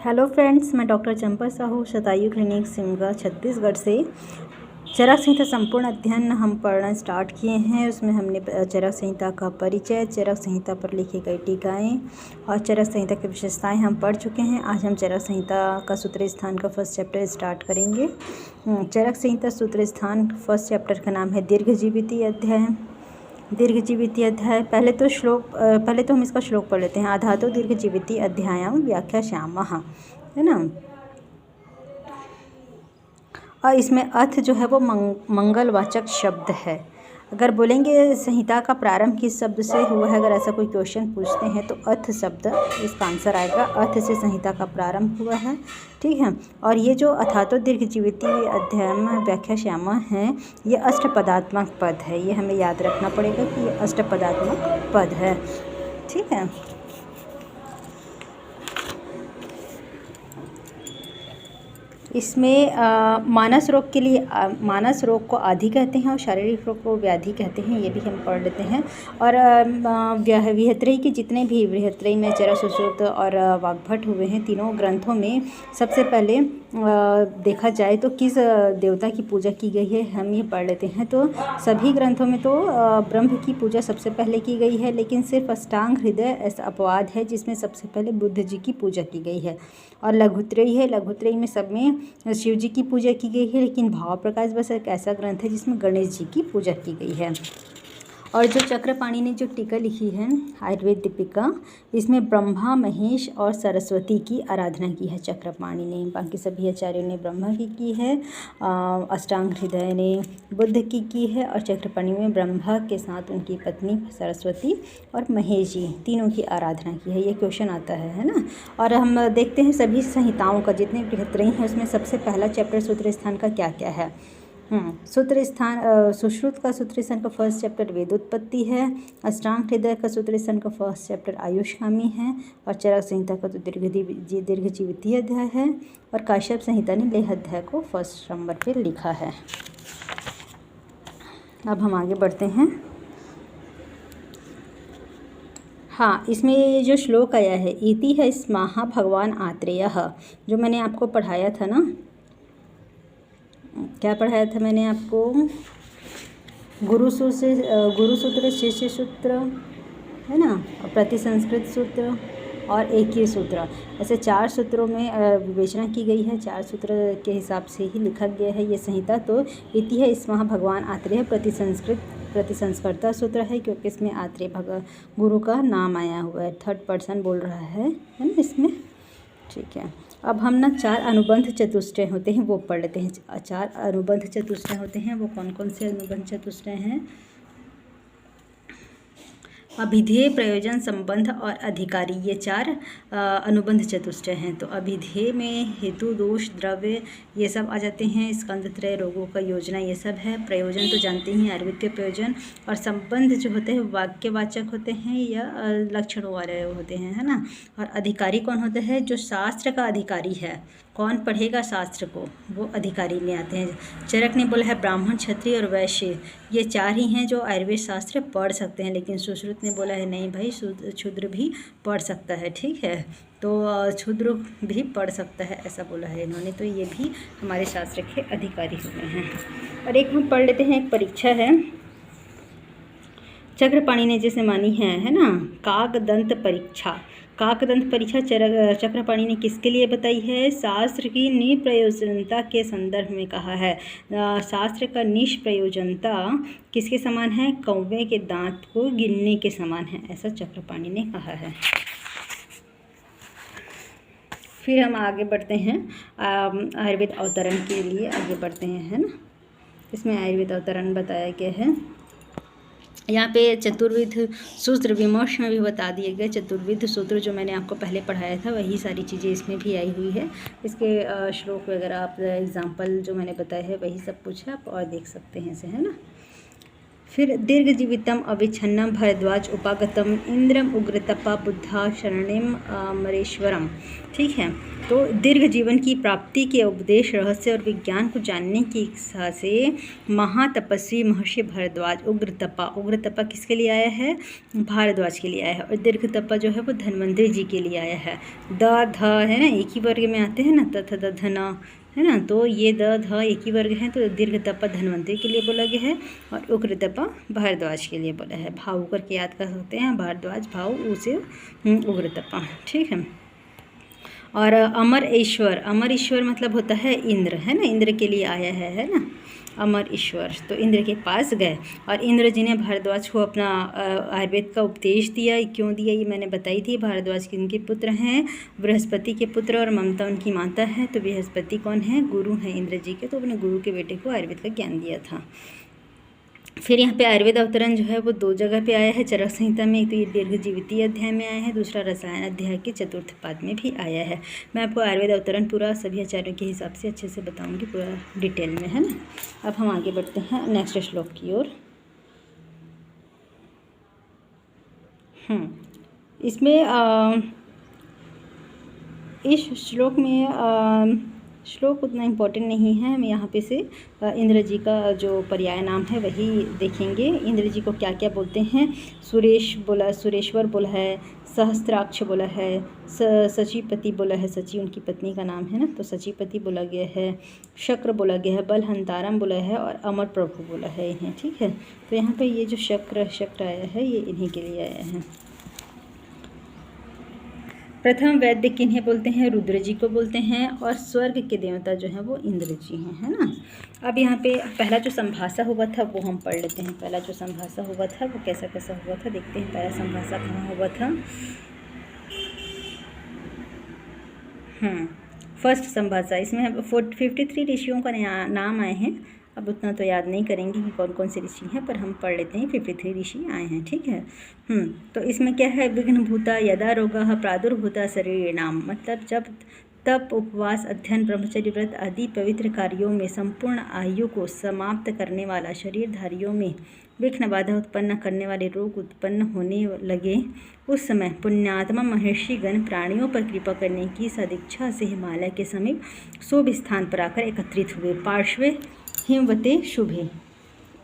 Hello friends, मैं doctor चंपा Sahu, शतायु clinic Simga Chhattisgarh से। चरक संहिता संपूर्ण अध्ययन हम पढ़ना स्टार्ट किए हैं। उसमें हमने चरक संहिता का परिचय, चरक संहिता पर लिखी गई टीकाएँ और चरक संहिता की विशेषताएं हम पढ़ चुके हैं। आज हम चरक संहिता का सूत्र स्थान का फर्स्ट चैप्टर स्टार्ट करेंगे। चरक संहिता सूत्र स्थान फर्स्ट चैप्टर का नाम है दीर्घजीविती अध्याय। दीर्घजीविती अध्याय पहले तो हम इसका श्लोक पढ़ लेते हैं। आधातो दीर्घजीविती अध्यायम व्याख्यास्यामः, है ना। और इसमें अर्थ जो है वो मंगलवाचक शब्द है। अगर बोलेंगे संहिता का प्रारंभ किस शब्द से हुआ है, अगर ऐसा कोई क्वेश्चन पूछते हैं तो अर्थ शब्द इसका आंसर आएगा। अर्थ से संहिता का प्रारंभ हुआ है, ठीक है। और ये जो अथातो दीर्घजीविती अध्यायम व्याख्यास्यामः है, ये अष्टपदात्मक पद है। ये हमें याद रखना पड़ेगा कि ये अष्टपदात्मक पद है, ठीक है। इसमें मानस रोग के लिए मानस रोग को आदि कहते हैं और शारीरिक रोग को व्याधि कहते हैं। ये भी हम पढ़ लेते हैं। और विहत्रयी के जितने भी विहत्रयी में चरक सुश्रुत और वाग्भट हुए हैं, तीनों ग्रंथों में सबसे पहले देखा जाए तो किस देवता की पूजा की गई है, हम ये पढ़ लेते हैं। तो सभी ग्रंथों में तो ब्रह्म की पूजा सबसे पहले की गई है, लेकिन सिर्फ अष्टांग हृदय ऐसा अपवाद है जिसमें सबसे पहले बुद्ध जी की पूजा की गई है। और लघुत्रयी है, लघुत्रयी में सब में शिव जी की पूजा की गई है, लेकिन भाव प्रकाश बस एक ऐसा ग्रंथ है जिसमें गणेश जी की पूजा की गई है। और जो चक्रपाणि ने जो टीका लिखी है आयुर्वेद दीपिका, इसमें ब्रह्मा, महेश और सरस्वती की आराधना की है चक्रपाणि ने। बाकी सभी आचार्यों ने ब्रह्मा की है, अष्टांग हृदय ने बुद्ध की है, और चक्रपाणि में ब्रह्मा के साथ उनकी पत्नी सरस्वती और महेश जी तीनों की आराधना की है। ये क्वेश्चन आता है ना। और हम देखते हैं सभी संहिताओं का जितने बृहत्त्रयी हैं उसमें सबसे पहला चैप्टर सूत्र स्थान का क्या क्या है। सूत्र स्थान सुश्रुत का सूत्र स्थान का फर्स्ट चैप्टर वेदोत्पत्ति है। अष्टांग हृदय का सूत्र स्थान का फर्स्ट चैप्टर आयुष्कामी है। और चरक संहिता का तो दीर्घजीविती अध्याय है। और काश्यप संहिता ने लेह अध्याय को फर्स्ट नंबर पे लिखा है। अब हम आगे बढ़ते हैं। हाँ, इसमें ये जो श्लोक आया है इति है स्माहा भगवान आत्रेयः, जो मैंने आपको पढ़ाया था ना, क्या पढ़ाया था मैंने आपको, गुरुसूत्र, शिष्य सूत्र, है ना, और प्रतिसंस्कृत सूत्र और एक ही सूत्र, ऐसे 4 सूत्रों में विवेचना की गई है। 4 सूत्र के हिसाब से ही लिखा गया है ये संहिता। तो इति है स्मः भगवान आत्रेय प्रतिसंस्कृता सूत्र है, क्योंकि इसमें आत्रेय गुरु का नाम आया हुआ है, 3rd पर्सन बोल रहा है ना इसमें, ठीक है। अब हम ना 4 अनुबंध चतुष्टय होते हैं वो पढ़ लेते हैं। 4 अनुबंध चतुष्टय होते हैं, वो कौन कौन से अनुबंध चतुष्टय हैं। अभिधेय, प्रयोजन, संबंध और अधिकारी, ये 4 अनुबंध चतुष्टय हैं। तो अभिधेय में हेतु, दोष, द्रव्य ये सब आ जाते हैं। स्कंदत्रय, रोगों का योजना, ये सब है। प्रयोजन तो जानते ही, आयुर्वेद के प्रयोजन। और संबंध जो होते हैं वाक्यवाचक होते हैं या लक्षणों वाले होते हैं, है ना। और अधिकारी कौन होता है, जो शास्त्र का अधिकारी है। कौन पढ़ेगा शास्त्र को, वो अधिकारी में आते हैं। चरक ने बोला है ब्राह्मण, क्षत्रिय और वैश्य, ये 4 ही हैं जो आयुर्वेद शास्त्र पढ़ सकते हैं। लेकिन सुश्रुत ने बोला है नहीं भाई, शूद्र भी पढ़ सकता है, ठीक है। तो शूद्र भी पढ़ सकता है, ऐसा बोला है इन्होंने। तो ये भी हमारे शास्त्र के अधिकारी हुए हैं। और एक हम पढ़ लेते हैं, एक परीक्षा है चक्रपाणि ने जैसे मानी है ना, काकदंत परीक्षा। काकदंत परीक्षा चक्रपाणि ने किसके लिए बताई है, शास्त्र की निप्रयोजनता के संदर्भ में कहा है। शास्त्र का निष्प्रयोजनता किसके समान है, कौवे के दांत को गिनने के समान है, ऐसा चक्रपाणि ने कहा है। फिर हम आगे बढ़ते हैं आयुर्वेद अवतरण के लिए आगे बढ़ते हैं, है ना। इसमें आयुर्वेद अवतरण बताया गया है। यहाँ पे चतुर्विध सूत्र विमर्श में भी बता दिए गए। चतुर्विध सूत्र जो मैंने आपको पहले पढ़ाया था वही सारी चीज़ें इसमें भी आई हुई है। इसके श्लोक वगैरह आप एग्जाम्पल जो मैंने बताया है वही सब कुछ है, आप और देख सकते हैं इसे, है ना। फिर दीर्घजीवितम अविच्छन्नम भरद्वाज उपागतम इंद्रम उग्रतपा बुद्धा शरणिम मरेश्वरम। ठीक है, तो दीर्घ जीवन की प्राप्ति के उपदेश, रहस्य और विज्ञान को जानने की इच्छा से महातपस्वी महर्षि भरद्वाज उग्रतपा किसके लिए आया है? भारद्वाज के लिए आया है। और दीर्घतपा जो है वो धन्वंतरि जी के लिए आया है। द ध है ना, एक ही वर्ग में आते हैं ना, तथ द धना है ना, तो ये द ध एक ही वर्ग है, तो दीर्घतपा धन्वंतरि के लिए बोला गया है और उग्रतपा भारद्वाज के लिए बोला है। भाव करके याद कर सकते हैं, भारद्वाज भाव उसे उग्रतपा। ठीक है, और अमर ईश्वर मतलब होता है इंद्र, है ना, इंद्र के लिए आया है ना, अमर ईश्वर। तो इंद्र के पास गए और इंद्र जी ने भारद्वाज को अपना आयुर्वेद का उपदेश दिया। क्यों दिया ये मैंने बताई थी। भारद्वाज के इनके पुत्र हैं, बृहस्पति के पुत्र और ममता उनकी माता है। तो बृहस्पति कौन है? गुरु हैं इंद्र जी के। तो अपने गुरु के बेटे को आयुर्वेद का ज्ञान दिया था। फिर यहाँ पे आयुर्वेद अवतरण जो है वो 2 जगह पे आया है, चरक संहिता में। तो ये दीर्घजीवितीय अध्याय में आया है, दूसरा रसायन अध्याय के 4th पाद में भी आया है। मैं आपको आयुर्वेद अवतरण पूरा सभी आचार्यों के हिसाब से अच्छे से बताऊंगी, पूरा डिटेल में, है ना। अब हम आगे बढ़ते हैं नेक्स्ट श्लोक की ओर। इसमें इस श्लोक में श्लोक उतना इम्पोर्टेंट नहीं है। हम यहाँ पे से इंद्र जी का जो पर्याय नाम है वही देखेंगे। इंद्र जी को क्या क्या बोलते हैं? सुरेश्वर बोला है, सहस्त्राक्ष बोला है, सचीपति बोला है, सची उनकी पत्नी का नाम है ना, तो सचीपति बोला गया है, शक्र बोला गया है, बलहंतारम बोला है और अमर प्रभु बोला है इन्हें। ठीक है, तो यहाँ पे ये जो शक्र आया है ये इन्हीं के लिए आया है। प्रथम वैद्य किन्हें बोलते हैं? रुद्र जी को बोलते हैं। और स्वर्ग के देवता जो हैं वो इंद्र जी हैं, है ना। अब यहाँ पे पहला जो संभाषा हुआ था वो हम पढ़ लेते हैं। पहला जो संभाषा हुआ था वो कैसा हुआ था देखते हैं। पहला संभाषा कहाँ हुआ था? फर्स्ट संभाषा। इसमें 53 ऋषियों का नाम आए हैं। अब उतना तो याद नहीं करेंगे कि कौन कौन से ऋषि हैं, पर हम पढ़ लेते हैं। 53 ऋषि आए हैं। ठीक है। तो इसमें क्या है? विघ्नभूता यदा रोगः प्रादुर्भूता शरीर नाम, मतलब जब तप, उपवास, अध्ययन, ब्रह्मचर्य व्रत आदि पवित्र कार्यों में संपूर्ण आयु को समाप्त करने वाला, शरीरधारियों में विघ्न बाधा उत्पन्न करने वाले रोग उत्पन्न होने लगे, उस समय पुण्यात्मा महर्षिगण प्राणियों पर कृपा करने की सदिच्छा से हिमालय के समीप शुभ स्थान पर आकर एकत्रित हुए। पार्श्वे हिमवते शुभे,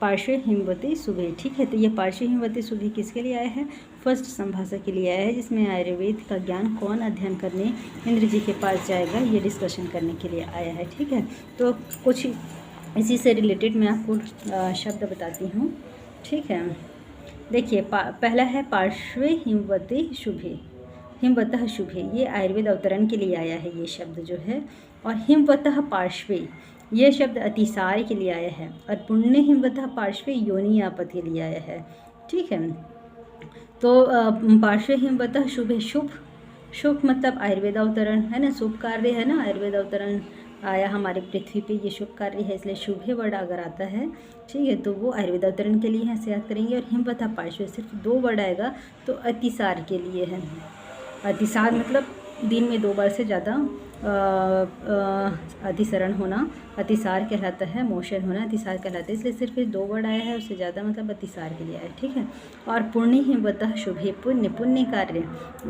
पार्श्व हिमवते शुभे। ठीक है, तो ये पार्श्व हिमवते शुभे किसके लिए आया है? फर्स्ट संभाषा के लिए आया है, जिसमें आयुर्वेद का ज्ञान कौन अध्ययन करने इंद्र जी के पास जाएगा, ये डिस्कशन करने के लिए आया है। ठीक है, तो कुछ इसी से रिलेटेड मैं आपको शब्द बताती हूँ। ठीक है, देखिए पहला है पार्श्व हिमवते शुभे, हिमवतः शुभे, ये आयुर्वेद अवतरण के लिए आया है ये शब्द जो है। और हिमवतः पार्श्वे, ये शब्द अतिसार के लिए आया है। और पुण्य हिमवतः पार्श्वे योनि आपद के लिए आया है। ठीक है, तो पार्श्व हिमवतः शुभे, शुभ मतलब आयुर्वेद अवतरण है ना, शुभ कार्य है ना, आयुर्वेद अवतरण आया हमारे पृथ्वी पे, ये शुभ कार्य है, इसलिए शुभे वर्ड अगर आता है, ठीक है, तो वो आयुर्वेद अवतरण के लिए है, ऐसे याद करेंगे। और हिमवतः पार्श्व सिर्फ 2 वर्ड आएगा तो अतिसार के लिए है। अतिसार मतलब दिन में 2 बार से ज़्यादा अतिसरण होना अतिसार कहलाता है, मोशन होना अतिसार कहलाता है, इसलिए सिर्फ 2 वर्ड आया है, उससे ज़्यादा मतलब अतिसार के लिए आया है। ठीक है, और पुण्य हिमवतः शुभे, पुण्य कार्य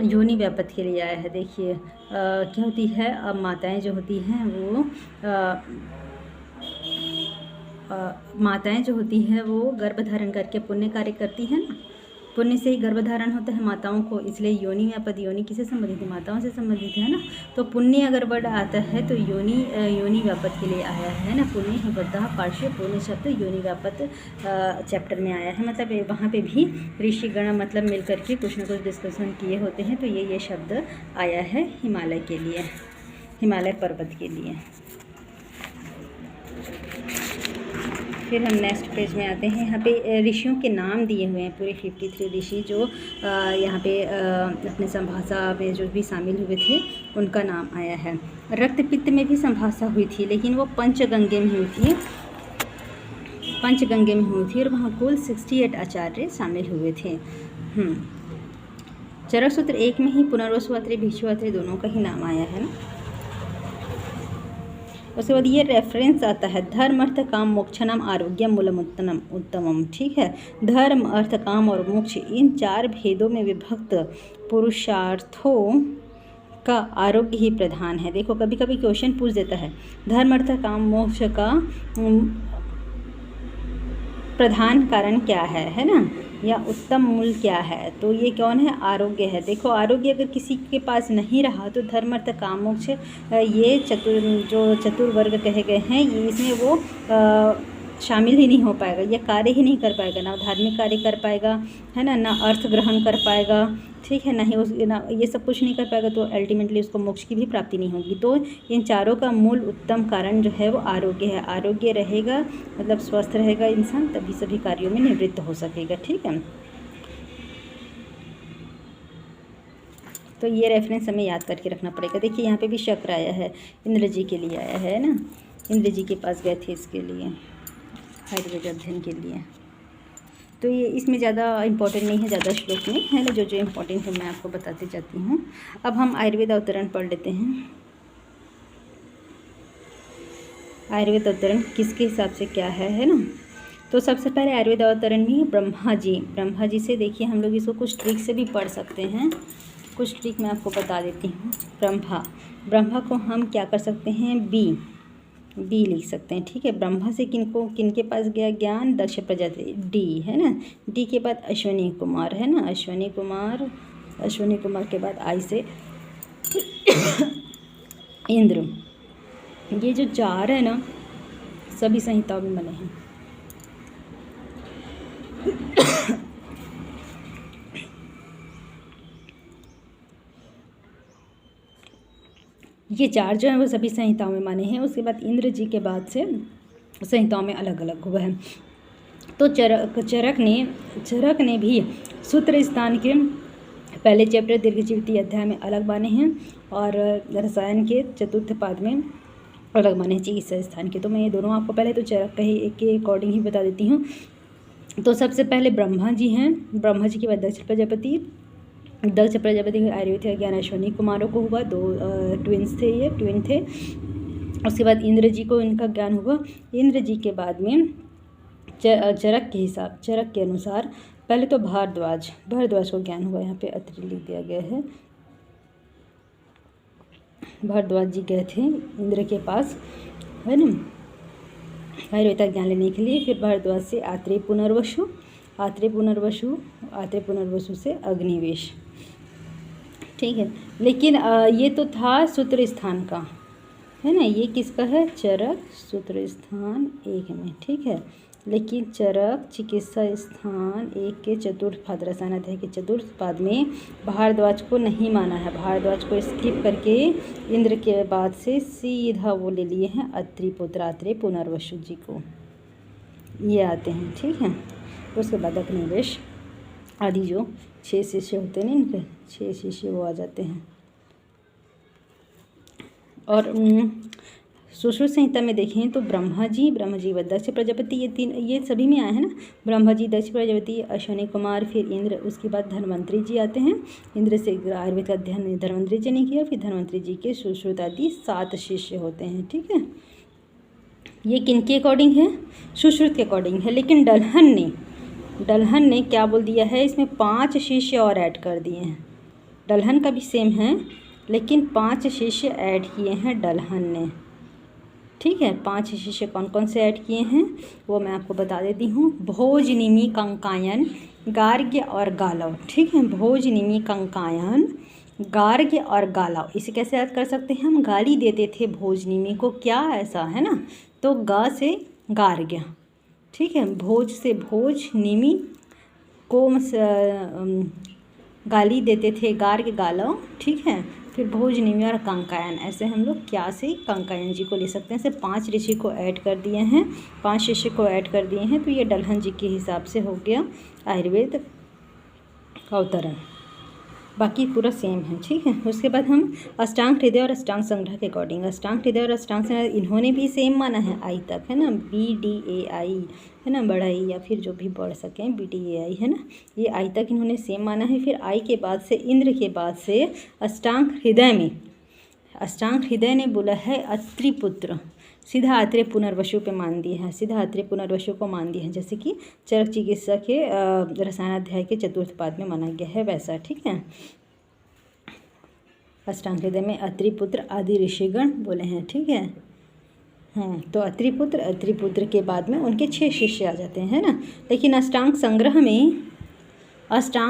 योनि व्यापत के लिए आया है। देखिए क्या होती है, अब माताएं जो होती हैं वो माताएं जो होती हैं वो गर्भ धारण करके पुण्य कार्य करती हैं ना, पुण्य से ही गर्भधारण होता है माताओं को, इसलिए योनि व्यापद, योनि किससे संबंधित है? माताओं से संबंधित है ना। तो पुण्य अगर वर्ड आता है तो योनि व्यापद के लिए आया है ना। पुण्य हिमवतः पार्श्व, पुण्य शब्द योनि व्यापद चैप्टर में आया है, मतलब वहाँ पे भी ऋषिगण मतलब मिल करके कुछ ना कुछ डिस्कशन किए होते हैं, तो ये शब्द आया है हिमालय के लिए, हिमालय पर्वत के लिए। फिर हम नेक्स्ट पेज में आते हैं। यहाँ पे ऋषियों के नाम दिए हुए हैं, पूरे 53 ऋषि जो यहाँ पे अपने संभाषा में जो भी शामिल हुए थे उनका नाम आया है। रक्त पित्त में भी संभाषा हुई थी, लेकिन वो पंचगंगे में हुई थी, पंचगंगे में हुई थी, और वहाँ कुल 68 आचार्य शामिल हुए थे। चरक सूत्र 1 में ही पुनर्वसु अत्रि, भिक्षु अत्रि दोनों का ही नाम आया है ना। उसके बाद ये रेफरेंस आता है धर्म अर्थ काम मोक्षणम आरोग्यम मूलम उत्तमम। ठीक है, धर्म अर्थ काम और मोक्ष इन 4 भेदों में विभक्त पुरुषार्थों का आरोग्य ही प्रधान है। देखो कभी कभी क्वेश्चन पूछ देता है धर्म अर्थ काम मोक्ष का प्रधान कारण क्या है ना, या उत्तम मूल क्या है, तो ये कौन है, आरोग्य है। देखो आरोग्य अगर किसी के पास नहीं रहा तो धर्म अर्थ काम मोक्ष ये चतुर्वर्ग कहे गए हैं, ये इसमें वो शामिल ही नहीं हो पाएगा, या कार्य ही नहीं कर पाएगा, ना धार्मिक कार्य कर पाएगा, है ना अर्थ ग्रहण कर पाएगा, ठीक है, ना ये सब कुछ नहीं कर पाएगा, तो अल्टीमेटली उसको मोक्ष की भी प्राप्ति नहीं होगी। तो इन चारों का मूल उत्तम कारण जो है वो आरोग्य है। आरोग्य रहेगा मतलब स्वस्थ रहेगा इंसान, तभी सभी कार्यों में निवृत्त हो सकेगा। ठीक है, तो ये रेफरेंस हमें याद करके रखना पड़ेगा। देखिए यहाँ पे भी शक्र आया है, इंद्र जी के लिए आया है ना, इंद्र जी के पास गए थे इसके लिए, आयुर्वेद अध्ययन के लिए। तो ये इसमें ज़्यादा इम्पोर्टेंट नहीं है, ज़्यादा श्लोक में है ना, जो इम्पोर्टेंट है मैं आपको बताते जाती हूँ। अब हम आयुर्वेद अवतरण पढ़ लेते हैं। आयुर्वेद अवतरण किसके हिसाब से क्या है ना। तो सबसे पहले आयुर्वेद अवतरण में ब्रह्मा जी से देखिए हम लोग इसको कुछ ट्रिक से भी पढ़ सकते हैं। कुछ ट्रिक मैं आपको बता देती हूँ। ब्रह्मा को हम क्या कर सकते हैं, बी लिख सकते हैं। ठीक है, ब्रह्मा से किनके पास गया ज्ञान, दक्ष प्रजापति, डी है ना, डी के बाद अश्विनी कुमार है ना, अश्विनी कुमार के बाद आई से इंद्र। ये जो 4 है ना सभी संहिताओं में बने हैं। ये 4 जो हैं वो सभी संहिताओं में माने हैं। उसके बाद इंद्र जी के बाद से संहिताओं में अलग अलग हुआ है। तो चरक ने भी सूत्र स्थान के पहले चैप्टर दीर्घजीविती अध्याय में अलग माने हैं, और रसायन के 4th पाद में अलग माने हैं चिकित्सा स्थान के। तो मैं ये दोनों आपको पहले तो चरक के अकॉर्डिंग ही बता देती हूँ। तो सबसे पहले ब्रह्मा जी हैं, ब्रह्मा जी के बाद दक्ष प्रजापति के आयुर्वेद ज्ञान अश्विनी कुमारों को हुआ, 2 ट्विन थे। उसके बाद इंद्र जी को इनका ज्ञान हुआ। इंद्र जी के बाद में चरक के अनुसार पहले तो भारद्वाज को ज्ञान हुआ। यहाँ पे अत्र लिख दिया गया है, भारद्वाज जी गए थे इंद्र के पास है ना आयुर्वेद ज्ञान लेने के लिए। फिर भारद्वाज से आत्रेय पुनर्वसु से अग्निवेश। ठीक है, लेकिन ये तो था सूत्र स्थान का है ना, ये किसका है, चरक सूत्र स्थान 1 में। ठीक है, लेकिन चरक चिकित्सा स्थान 1 के 4th पाद रसायन अध्याय के 4th पाद में भारद्वाज को नहीं माना है। भारद्वाज को स्किप करके इंद्र के बाद से सीधा वो ले लिए हैं अत्रि पुत्र आत्रेय पुनर्वसु जी को, ये आते हैं। ठीक है, उसके बाद अग्निवेश आदि जो 6 शिष्य होते हैं इनके 6 शिष्य वो आ जाते हैं। और सुश्रुत संहिता में देखें तो ब्रह्मा जी व दक्ष प्रजापति, ये सभी में आए हैं ना, ब्रह्मा जी, दक्ष प्रजापति, अश्विनी कुमार, फिर इंद्र। उसके बाद धन्वंतरी जी आते हैं। इंद्र से आयुर्वेद का अध्ययन धन्वंतरी जी ने किया। फिर धन्वंतरी जी के सुश्रुत आदि 7 शिष्य होते हैं। ठीक है, ये किनके अकॉर्डिंग है, सुश्रुत के अकॉर्डिंग है। लेकिन डलहन ने क्या बोल दिया है, इसमें 5 शिष्य और ऐड कर दिए हैं। डलहन का भी सेम है, लेकिन 5 शिष्य ऐड किए हैं डलहन ने। ठीक है, 5 शिष्य कौन कौन से ऐड किए हैं वो मैं आपको बता देती हूँ। भोज, निमि, कंकायन, गार्ग्य और गालव। ठीक है, भोज, निमि, कंकायन, गार्ग्य और गालव। इसे कैसे याद कर सकते हैं, हम गाली देते थे भोज निमि को, क्या ऐसा है ना, तो गा से गार्ग्य। ठीक है, भोज से भोज, निमि को गाली देते थे, गार्ग्य गालव। ठीक है, फिर भोज, निमि और कंकायन, ऐसे हम लोग क्या से कंकायन जी को ले सकते हैं। सिर्फ 5 ऋषि को ऐड कर दिए हैं, 5 शिष्य को ऐड कर दिए हैं। तो ये डलहन जी के हिसाब से हो गया आयुर्वेद अवतरण, बाकी पूरा सेम है। ठीक है, उसके बाद हम अष्टांग हृदय और अष्टांग संग्रह के अकॉर्डिंग, अष्टांग हृदय और अष्टांग संग्रह इन्होंने भी सेम माना है आई तक, है ना, BDAI है ना, बढ़ाई या फिर जो भी बढ़ सकें BDAI है ना, ये आई तक इन्होंने सेम माना है। फिर आई के बाद से इंद्र के बाद से अष्टांग हृदय ने बोला है अत्रिपुत्र, सीधा आत्रेय पुनर्वसु पे मान दिए हैं, सीधा आत्रेय पुनर्वसु को मान दिए हैं, जैसे कि चरक चिकित्सा के रसायनाध्याय के चतुर्थ पाद में माना गया है वैसा। ठीक है। अष्टांग हृदय में अत्रिपुत्र आदि ऋषिगण बोले हैं। ठीक है। हाँ, तो अत्रिपुत्र के बाद में उनके 6 शिष्य आ जाते हैं, है ना। लेकिन अष्टांग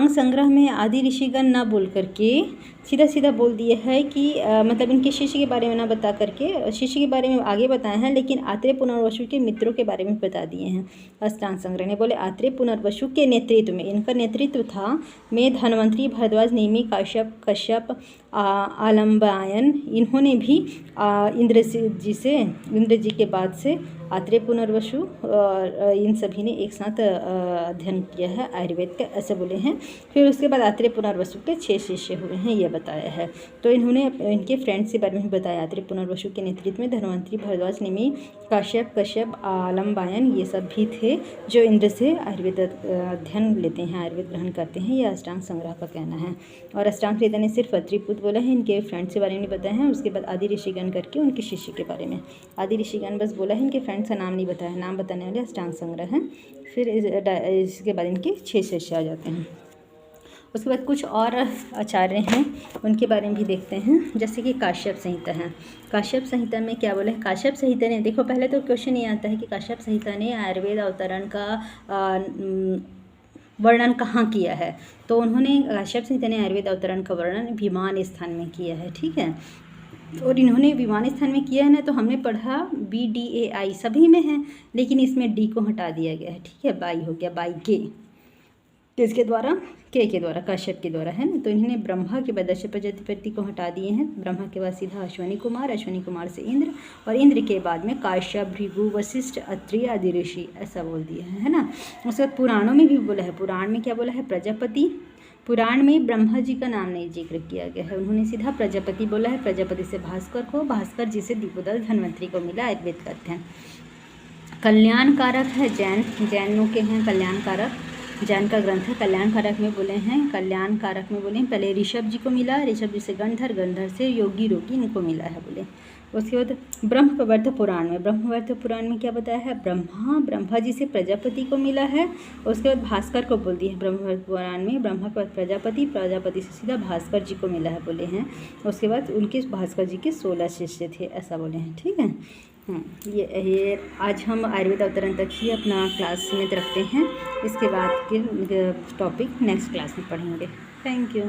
संग्रह में आदि ऋषिगण ना बोल करके सीधा सीधा बोल दिए है कि मतलब इनके शिष्य के बारे में ना बता करके शिष्य के बारे में आगे बताए हैं, लेकिन आत्रेय पुनर्वसु के मित्रों के बारे में बता दिए हैं। अष्टांग संग्रह ने बोले आत्रेय पुनर्वसु के नेतृत्व में, इनका नेतृत्व था में धन्वंतरी, भारद्वाज, नेमि, कश्यप, आलम्बायन, इन्होंने भी इंद्र जी के बाद से आत्रेय पुनर्वसु इन सभी ने एक साथ अध्ययन किया है आयुर्वेद का, ऐसे बोले हैं। फिर उसके बाद आत्रेय पुनर्वसु के 6 शिष्य हुए हैं, ये बताया है। तो इन्होंने इनके फ्रेंड्स के बारे में बताया। आत्रेय पुनर्वसु के नेतृत्व में धन्वंतरी, भारद्वाज, नेमि, कश्यप, आलम्बायन ये सब भी थे जो इंद्र से आयुर्वेद अध्ययन लेते हैं, आयुर्वेद ग्रहण करते हैं। यह अष्टांग संग्रह का कहना है। और अष्टांग हृदय ने सिर्फ अत्रिपुत्र बोला है, इनके फ्रेंड्स के बारे में बताया है। उसके बाद आदि ऋषिगण करके उनके शिष्य के बारे में, आदि ऋषिगण बस बोला है, इनके फ्रेंड्स का नाम नहीं बताया। नाम बताने वाले अष्टांग संग्रह है। फिर इसके बाद इनके 6 शिष्य आ जाते हैं। उसके बाद कुछ और आचार्य हैं, उनके बारे में भी देखते हैं। जैसे कि काश्यप संहिता है। काश्यप संहिता में क्या बोला है? काश्यप संहिता ने, देखो पहले तो क्वेश्चन ये आता है कि काश्यप संहिता ने आयुर्वेद अवतरण का वर्णन कहाँ किया है। तो उन्होंने काश्यप संहिता ने आयुर्वेद अवतरण का वर्णन विमान स्थान में किया है। ठीक है। और इन्होंने विमान स्थान में किया है ना, तो हमने पढ़ा BDAI सभी में है, लेकिन इसमें डी को हटा दिया गया है। ठीक है। बाई हो गया, बाई के, किसके द्वारा? के द्वारा, काश्यप के द्वारा, है ना। तो इन्होंने ब्रह्मा के बाद दक्ष प्रजापति को हटा दिए हैं। ब्रह्मा के बाद सीधा अश्वनी कुमार से इंद्र, और इंद्र के बाद में काश्यप, भृगु, वशिष्ठ, अत्रि आदि ऋषि, ऐसा बोल दिया है ना। उसके बाद पुराणों में भी बोला है। पुराण में क्या बोला है? प्रजापति। पुराण में ब्रह्मा जी का नाम नहीं जिक्र किया गया है, उन्होंने सीधा प्रजापति बोला है। प्रजापति से भास्कर जी से दीपोदल धन्वंतरी को मिला आयुर्वेद का अध्ययन। कल्याणकारक है जैनों के हैं कल्याणकारक, जैन का ग्रंथ है। कल्याणकारक में बोले हैं पहले ऋषभ जी को मिला, ऋषभ जी से गंधर से योगी इनको मिला है बोले। उसके बाद ब्रह्मवर्त पुराण में क्या बताया है? ब्रह्मा जी से प्रजापति को मिला है। उसके बाद भास्कर को बोल दिया है। ब्रह्मवर्त पुराण में ब्रह्मा के बाद प्रजापति से सीधा भास्कर जी को मिला है बोले हैं। उसके बाद उनके भास्कर जी के 16 शिष्य थे, ऐसा बोले हैं। ठीक है। ये आज हम आयुर्वेद अवतरण तक ही अपना क्लास में रखते हैं। इसके बाद के टॉपिक नेक्स्ट क्लास में पढ़ेंगे। Thank you.